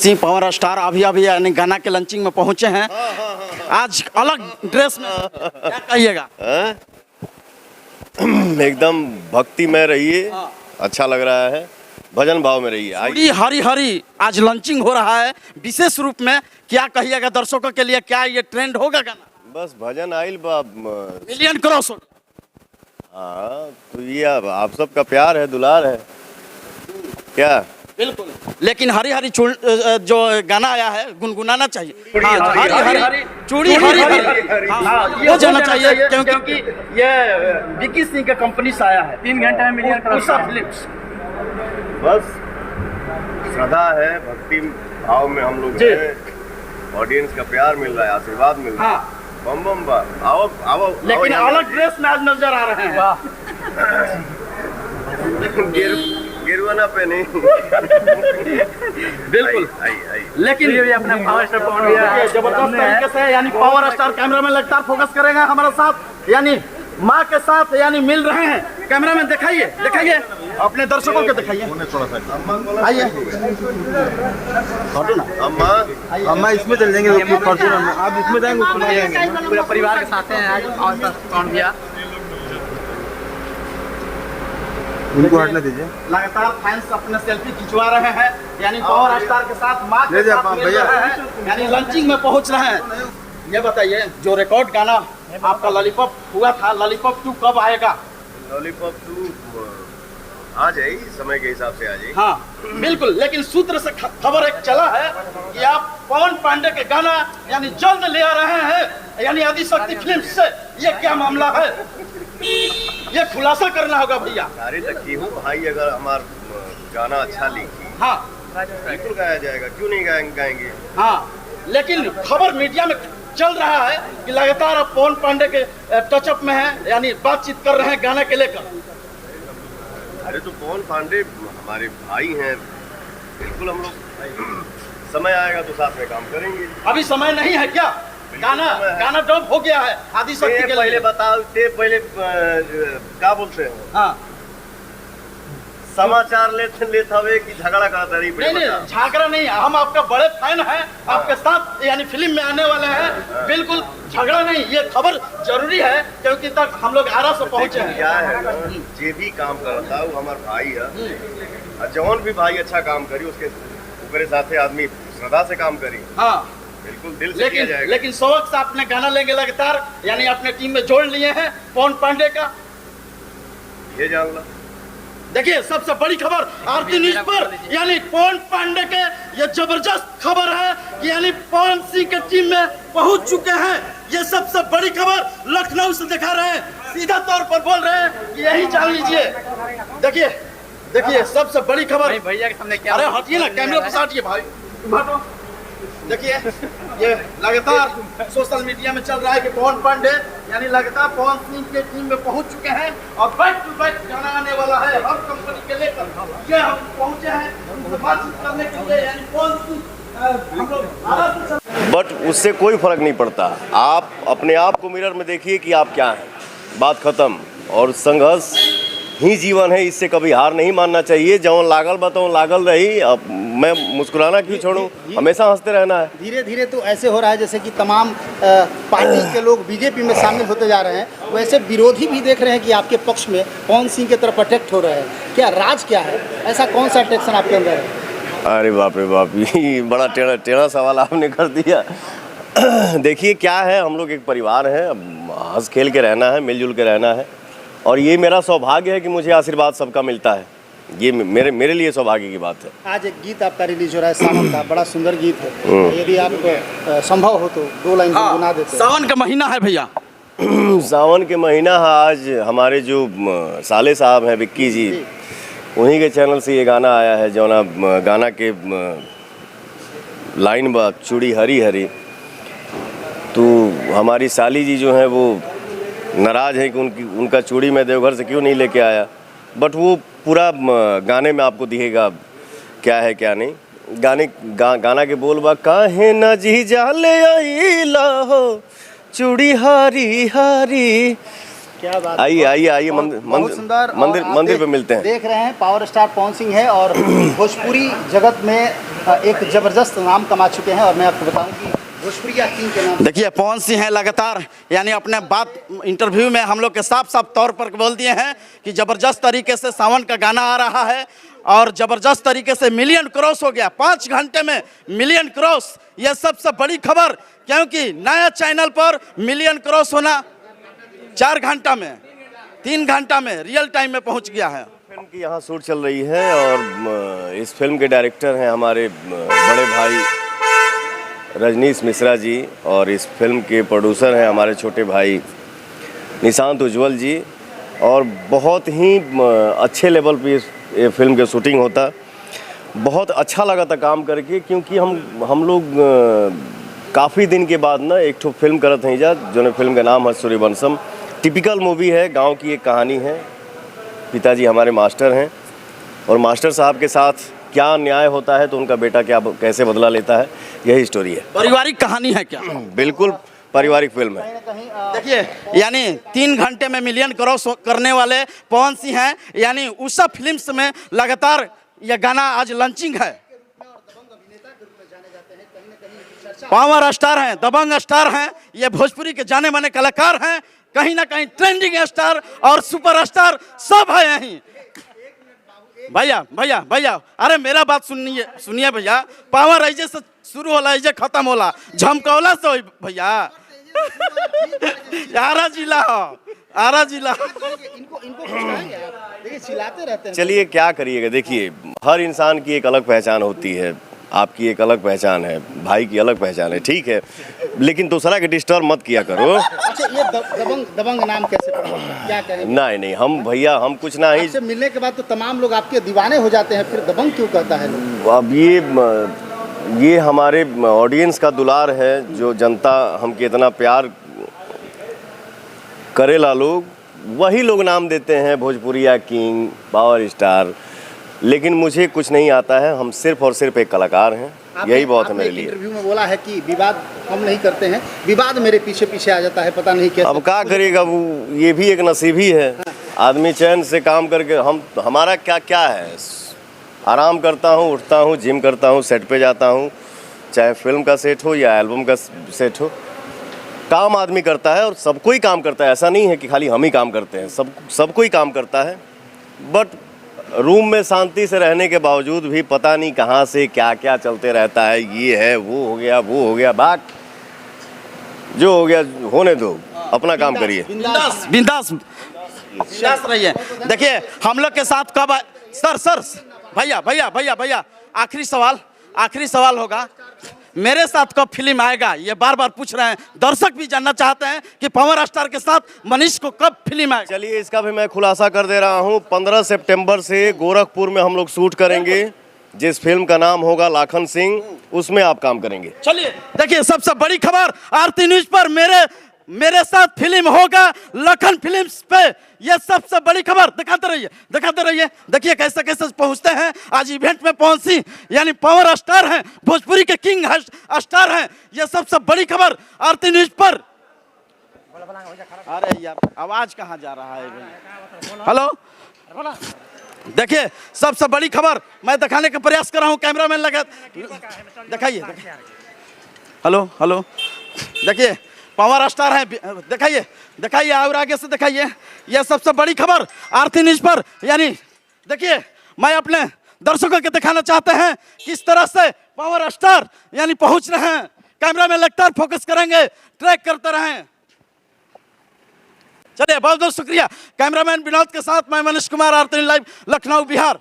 Singh power star अभी अभी यानी गाना के लंचिंग में पहुंचे हैं। आज अलग ड्रेस में क्या कहिएगा? एकदम भक्तिमय रहिए, अच्छा लग रहा है, भजन भाव में रहिए। चूड़ी हरी हरी आज लंचिंग हो रहा है विशेष रूप में, क्या कहिएगा दर्शकों के लिए? क्या ये ट्रेंड होगा गाना? बस भजन आइल मिलियन क्रॉस होगा। हाँ, तो ये आप सबका प्यार है, दुलार है क्या? बिल्कुल, लेकिन हरी हरी जो गाना आया है गुनगुनाना चाहिए। हाँ, हरी हरी चूड़ी हरी हरी वो जाना चाहिए क्योंकि ये विकी सिंह का कंपनी से आया है। 3 घंटे में मिलियन फिल्म्स। बस श्रद्धा है, भक्ति भाव में हम लोग हैं, ऑडियंस का प्यार मिल रहा है, आशीर्वाद मिल रहा है। बम बम बा, आओ आओ। लेकिन अलग ड्रेस में आज नजर आ रहे हैं। गिरवाना पे नहीं। बिल्कुल आई। लेकिन ये भी अपना पावर स्टार पवन भैया जबरदस्त तरीके से यानी पावर स्टार कैमरा में लगातार फोकस करेगा हमारे साथ, यानी माँ के साथ यानी मिल रहे हैं। कैमरा में दिखाइए अपने दर्शकों को दिखाइए। आइए अम्मा इसमें चल जाएंगे, आप इसमें जाएंगे, पूरा परिवार के साथ हैं आज पावर स्टार पवन भैया। उनको हटने दीजिए। लगातार फैंस अपने सेल्फी खिंचवा रहे हैं, यानी पावर स्टार के साथ माँ के साथ मिल रहे हैं, यानी लंचिंग में पहुंच रहे हैं। ये बताइए, जो रिकॉर्ड गाना आपका लॉलीपॉप हुआ था, लॉलीपॉप 2 कब आएगा? लॉलीपॉप 2 आ जाए, समय के हिसाब से आ जाए। हाँ बिल्कुल, लेकिन सूत्र से खबर एक चला है कि आप पवन पांडे के गाना यानी जल्द ले आ रहे हैं, यानी आदिशक्ति फिल्म से। ये क्या मामला है? ये खुलासा करना होगा भैया। सारी तक की हूँ भाई, अगर हमारा गाना अच्छा लिखी, हाँ बिल्कुल गाया जाएगा, क्यों नहीं गाएंगे। हाँ, लेकिन खबर मीडिया में चल रहा है कि लगातार आप पवन पांडे के टचअप में हैं, यानी बातचीत कर रहे हैं गाना के लेकर। अरे तो पवन पांडे हमारे भाई हैं, बिल्कुल हम लोग समय आएगा तो साथ में काम करेंगे। अभी समय नहीं है क्या? गाना ड्रॉप हो गया है आदिशक्ति के पहले बताओ, पहले क्या बोलते हैं? हाँ, समाचार लेते हुए कि झगड़ा करता रही? नहीं झगड़ा नहीं, हम आपका बड़े फैन हैं, आपके साथ यानी फिल्म में आने वाले हैं। बिल्कुल झगड़ा नहीं, ये खबर जरूरी है क्योंकि तक हम लोग आरा से पहुंचे हैं। क्या है, जे भी काम करता है वो हमारा भाई है, और जौन भी भाई अच्छा काम करी उसके साथ आदमी श्रद्धा से काम करी। हाँ बिल्कुल, दिल से किया जाएगा। लेकिन शौक से आपने गाना लेंगे लगातार, यानी अपने टीम में जोड़ लिए हैं पवन पांडे का। ये जान लो, देखिए सबसे बड़ी खबर आरती न्यूज पर, यानी पवन पांडे के ये जबरदस्त खबर है कि यानी पवन सिंह के टीम में पहुंच चुके हैं। ये सबसे बड़ी खबर लखनऊ से दिखा रहे हैं, सीधा तौर पर बोल रहे हैं कि यही जान लीजिए। देखिए सबसे बड़ी खबर भैया के सामने क्या? अरे हटिए ना, कैमरा पे हटिए भाई। देखिए ये लगातार सोशल मीडिया में चल रहा है कि पवन पांडे यानी लगातार पवन सिंह के टीम में पहुंच चुके हैं और बैक टू बैक गाना आने वाला है हर कंपनी के लेकर। ये हम पहुंचे हैं उनसे बातचीत करने के लिए, यानी पवन सिंह हम लोग। बट उससे कोई फर्क नहीं पड़ता, आप अपने आप को मिरर में देखिए कि आप क्या हैं, बात खत्म। और संघर्ष ही जीवन है, इससे कभी हार नहीं मानना चाहिए। जौन लागल बताऊँ लागल रही, अब मैं मुस्कुराना क्यों छोड़ूं, हमेशा हंसते रहना है। धीरे धीरे तो ऐसे हो रहा है जैसे कि तमाम पार्टी के लोग बीजेपी में शामिल होते जा रहे हैं, वैसे विरोधी भी देख रहे हैं कि आपके पक्ष में पवन सिंह की तरफ अटैक्ट हो रहे हैं। क्या राज क्या है, ऐसा कौन सा अट्रैक्शन आपके अंदर है? अरे बाप रे बाप, ये बड़ा टेढ़ा सवाल आपने कर दिया। देखिए क्या है, हम लोग एक परिवार है, हंस खेल के रहना है, मिलजुल के रहना है, और ये मेरा सौभाग्य है कि मुझे आशीर्वाद सबका मिलता है। ये मेरे लिए सौभाग्य की बात है। आज एक गीत आपका रिलीज हो रहा है सावन का, बड़ा सुंदर गीत है, यदि आप संभव हो तो 2 लाइन गुनगुना देते। सावन का महीना है भैया। सावन के महीना है, आज हमारे जो साले साहब हैं विक्की जी, उन्हीं के चैनल से ये गाना आया है। जो ना गाना के लाइन बा चूड़ी हरी हरी, तो हमारी साली जी जो हैं वो नाराज़ है कि उनका चूड़ी मैं देवघर से क्यों नहीं लेके आया। बट वो पूरा गाने में आपको दिखेगा क्या है क्या नहीं। गाना के बोल बा, काहे न जी जा ले आईला हो चूड़ी हारी हारी। क्या बात, आइए मंदिर पे मिलते हैं। देख रहे हैं पावर स्टार पवन सिंह है और भोजपुरी जगत में एक ज़बरदस्त नाम कमा चुके हैं और मैं आपको बताऊं कि भोजपुरिया किंग के नाम। देखिए पवन सिंह है लगातार, यानी अपने बात इंटरव्यू में हम लोग के साफ साफ तौर पर बोल दिए हैं कि ज़बरदस्त तरीके से सावन का गाना आ रहा है और ज़बरदस्त तरीके से मिलियन क्रॉस हो गया, 5 घंटे में मिलियन क्रॉस। यह सबसे बड़ी खबर, क्योंकि नया चैनल पर मिलियन क्रॉस होना 4 घंटा में, 3 घंटा में रियल टाइम में पहुंच गया है। फिल्म की यहाँ शूट चल रही है और इस फिल्म के डायरेक्टर हैं हमारे बड़े भाई रजनीश मिश्रा जी और इस फिल्म के प्रोड्यूसर हैं हमारे छोटे भाई निशांत उज्ज्वल जी। और बहुत ही अच्छे लेवल पे ये फिल्म के शूटिंग होता, बहुत अच्छा लगा था काम करके, क्योंकि हम लोग काफ़ी दिन के बाद ना एक ठो फिल्म करत हैं जा, जो फिल्म का नाम है सूर्यवंशम। टिपिकल मूवी है, गांव की एक कहानी है। पिताजी हमारे मास्टर हैं और मास्टर साहब के साथ क्या न्याय होता है तो उनका बेटा कैसे बदला लेता है, यही स्टोरी है। पारिवारिक कहानी है क्या? बिल्कुल पारिवारिक फिल्म है। देखिए यानी 3 घंटे में मिलियन क्रॉस करने वाले पवन सिंह हैं, यानी उषा फिल्म्स में लगातार यह गाना आज लॉन्चिंग है। पावर स्टार हैं, दबंग स्टार हैं, ये भोजपुरी के जाने माने कलाकार हैं, कहीं ना कहीं ट्रेंडिंग स्टार और सुपर स्टार सब है यहीं। भैया भैया भैया अरे मेरा बात सुनिए भैया, पावर ऐसे से शुरू होला ऐसे खत्म होला, झमकौला से भैया आरा जिला हो, आरा जिला। इनको देखिए चिल्लाते रहते हैं। चलिए क्या करिएगा, देखिए हर इंसान की एक अलग पहचान होती है, आपकी एक अलग पहचान है, भाई की अलग पहचान है, ठीक है, लेकिन दूसरा के डिस्टर्ब मत किया करो। अच्छा ये दबंग नाम कैसे पड़ा, क्या कहें? नहीं हम भैया हम कुछ ना ही, आपसे मिलने के बाद तो तमाम लोग आपके दीवाने हो जाते हैं, फिर दबंग क्यों कहता है लोग? अब ये हमारे ऑडियंस का दुलार है, जो जनता हमके इतना प्यार करेला, लोग वही लोग नाम देते हैं भोजपुरिया किंग, पावर स्टार, लेकिन मुझे कुछ नहीं आता है। हम सिर्फ और सिर्फ एक कलाकार हैं, यही बहुत है मेरे लिए। इंटरव्यू में बोला है कि विवाद हम नहीं करते हैं, विवाद मेरे पीछे पीछे आ जाता है, पता नहीं कैसे। अब क्या करेगा, वो ये भी एक नसीब ही है। आदमी चैन से काम करके, हमारा क्या है, आराम करता हूँ, उठता हूँ, जिम करता हूँ, सेट पे जाता हूँ, चाहे फिल्म का सेट हो या एल्बम का सेट हो, काम आदमी करता है और सब कोई काम करता है। ऐसा नहीं है कि खाली हम ही काम करते हैं, सब कोई काम करता है। बट रूम में शांति से रहने के बावजूद भी पता नहीं कहाँ से क्या क्या चलते रहता है, ये है, वो हो गया, बात जो हो गया होने दो, अपना काम करिए, बिंदास रहिए। देखिए हम लोग के साथ कब सर भैया आखिरी सवाल होगा, मेरे साथ कब फिल्म आएगा, ये बार बार पूछ रहे हैं दर्शक, भी जानना चाहते हैं कि पावर स्टार के साथ मनीष को कब फिल्म आएगा। चलिए इसका भी मैं खुलासा कर दे रहा हूँ, 15 सितंबर से गोरखपुर में हम लोग शूट करेंगे, जिस फिल्म का नाम होगा लाखन सिंह, उसमें आप काम करेंगे। चलिए देखिए सबसे बड़ी खबर आरती न्यूज पर मेरे साथ फिल्म होगा लखन फिल्म्स पे, यह सबसे बड़ी खबर। दिखाते रहिए। देखिए कैसे पहुंचते हैं आज इवेंट में पवन सिंह, यानी पावर स्टार हैं, भोजपुरी के किंग स्टार हैं, यह सबसे बड़ी खबर आरती न्यूज पर। अरे यार आवाज कहाँ जा रहा है? हेलो, देखिए सबसे बड़ी खबर मैं दिखाने का प्रयास कर रहा हूँ, कैमरामैन लगा, दिखाइए। हेलो देखिए पावर स्टार है, दिखाइए और आगे से दिखाइए। यह सबसे बड़ी खबर आरती न्यूज पर, यानी देखिए मैं अपने दर्शकों को दिखाना चाहते हैं किस तरह से पावर स्टार यानी पहुंच रहे हैं। कैमरा में लगातार फोकस करेंगे, ट्रैक करते रहें। चलिए बहुत बहुत शुक्रिया कैमरामैन विनोद के साथ मैं मनीष कुमार, आरती लाइव, लखनऊ, बिहार।